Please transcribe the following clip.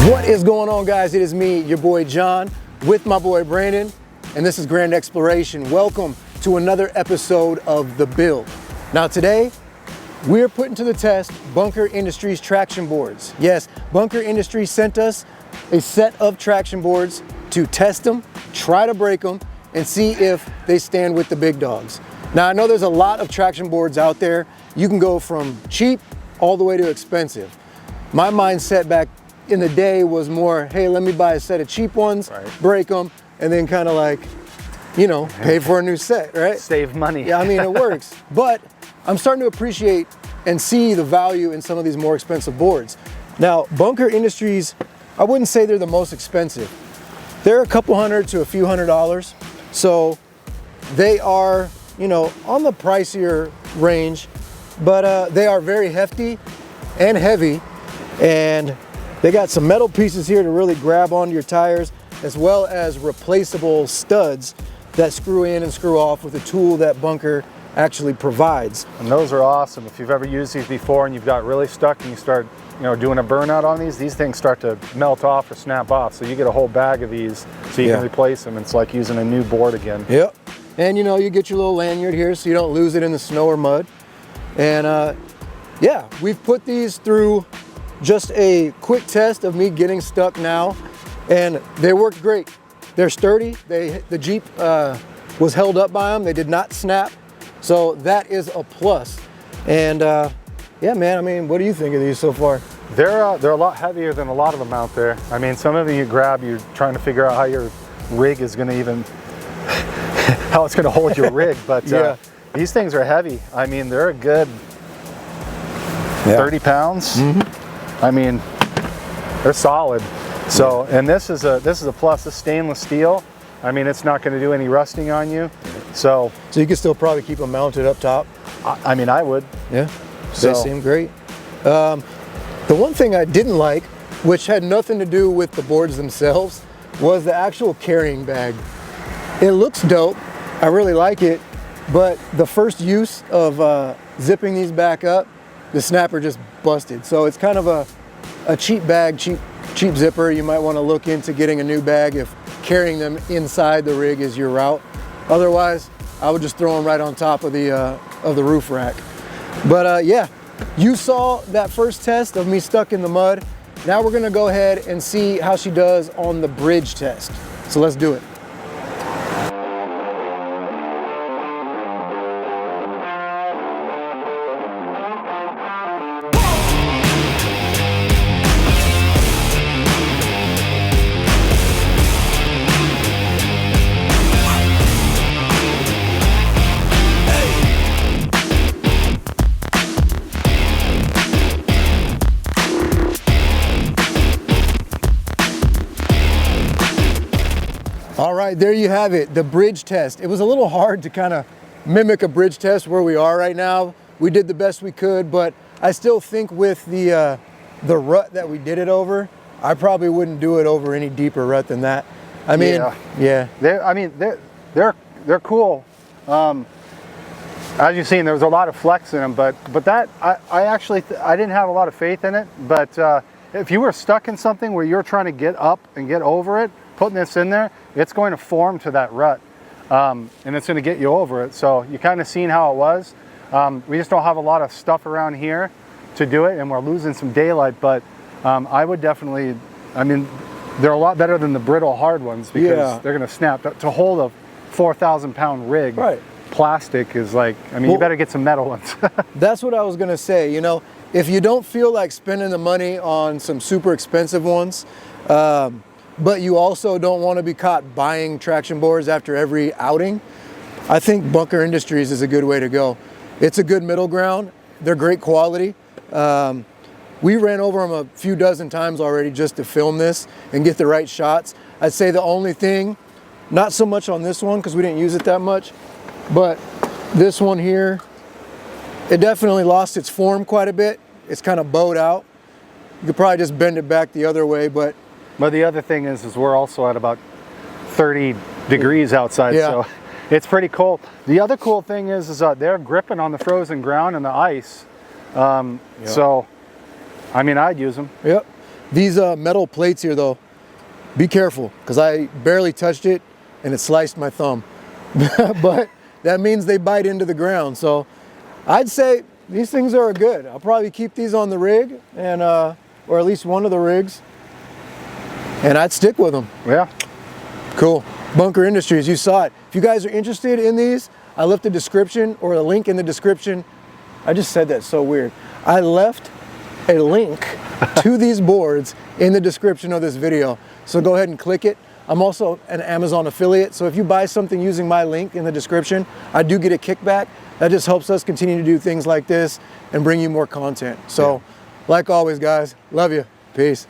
What is going on, guys? It is me, your boy John, with my boy Brandon, and this is Grand Exploration. Welcome to another episode of The Build. Now today, we're putting to the test Bunker Industries traction boards. Yes, Bunker Industries sent us a set of traction boards to test them, try to break them, and see if they stand with the big dogs. Now I know there's a lot of traction boards out there. You can go from cheap all the way to expensive. My mindset back in the day was more, hey, let me buy a set of cheap ones, break them, and then kind of like, you know, pay for a new set, right? Save money. Yeah, I mean, it works. But I'm starting to appreciate and see the value in some of these more expensive boards. Now, Bunker Industries, I wouldn't say they're the most expensive. They're a couple hundred to a few $100s. So they are, you know, on the pricier range, but they are very hefty and heavy. And they got some metal pieces here to really grab onto your tires, as well as replaceable studs that screw in and screw off with a tool that Bunker actually provides. And those are awesome. If you've ever used these before and you've got really stuck and you start, you know, doing a burnout on these things start to melt off or snap off. So you get a whole bag of these so you can replace them. It's like using a new board again. Yep. And you know, you get your little lanyard here so you don't lose it in the snow or mud. And yeah, we've put these through just a quick test of me getting stuck now, and they worked great. They're sturdy. The Jeep was held up by them. They did not snap, so that is a plus. And yeah, man, I mean, what do you think of these so far? They're a lot heavier than a lot of them out there. I mean, some of them you grab, you're trying to figure out how your rig is going to even, how it's going to hold your rig, but these things are heavy. I mean, they're a good 30 pounds. I mean, they're solid. So, and this is a plus. This stainless steel. I mean, it's not going to do any rusting on you. So you can still probably keep them mounted up top. I mean, I would. Yeah. So they seem great. The one thing I didn't like, which had nothing to do with the boards themselves, was the actual carrying bag. It looks dope. I really like it, but the first use of zipping these back up, the snapper just busted. So it's kind of a cheap bag, cheap zipper. You might want to look into getting a new bag if carrying them inside the rig is your route. Otherwise, I would just throw them right on top of the roof rack. But yeah, you saw that first test of me stuck in the mud. Now we're gonna go ahead and see how she does on the bridge test. So let's do it. All right, there you have it, the bridge test. It was a little hard to kind of mimic a bridge test where we are right now. We did the best we could, but I still think with the rut that we did it over, I probably wouldn't do it over any deeper rut than that. I mean, yeah. They're cool. As you've seen, there was a lot of flex in them, but that I didn't have a lot of faith in it. But if you were stuck in something where you're trying to get up and get over it, putting this in there, it's going to form to that rut, and it's going to get you over it. So you kind of seen how it was. We just don't have a lot of stuff around here to do it, and we're losing some daylight, but I would definitely, I mean, they're a lot better than the brittle hard ones because they're going to snap. To hold a 4,000 pound rig, plastic is like, I mean, you better get some metal ones. That's what I was going to say. You know, if you don't feel like spending the money on some super expensive ones, but you also don't want to be caught buying traction boards after every outing, I think Bunker Industries is a good way to go. It's a good middle ground. They're great quality. We ran over them a few dozen times already just to film this and get the right shots. I'd say the only thing, not so much on this one because we didn't use it that much, but this one here, it definitely lost its form quite a bit. It's kind of bowed out. You could probably just bend it back the other way, but the other thing is we're also at about 30 degrees outside, so it's pretty cold. The other cool thing is they're gripping on the frozen ground and the ice. So, I mean, I'd use them. Yep. These metal plates here though, be careful, because I barely touched it and it sliced my thumb. But that means they bite into the ground. So I'd say these things are good. I'll probably keep these on the rig, and or at least one of the rigs, and I'd stick with them. Yeah. Cool. Bunker Industries, you saw it. If you guys are interested in these, I left a description or a link in the description. I just said that so weird. I left a link to these boards in the description of this video. So go ahead and click it. I'm also an Amazon affiliate, so if you buy something using my link in the description, I do get a kickback. That just helps us continue to do things like this and bring you more content. So, like always, guys, love you. Peace.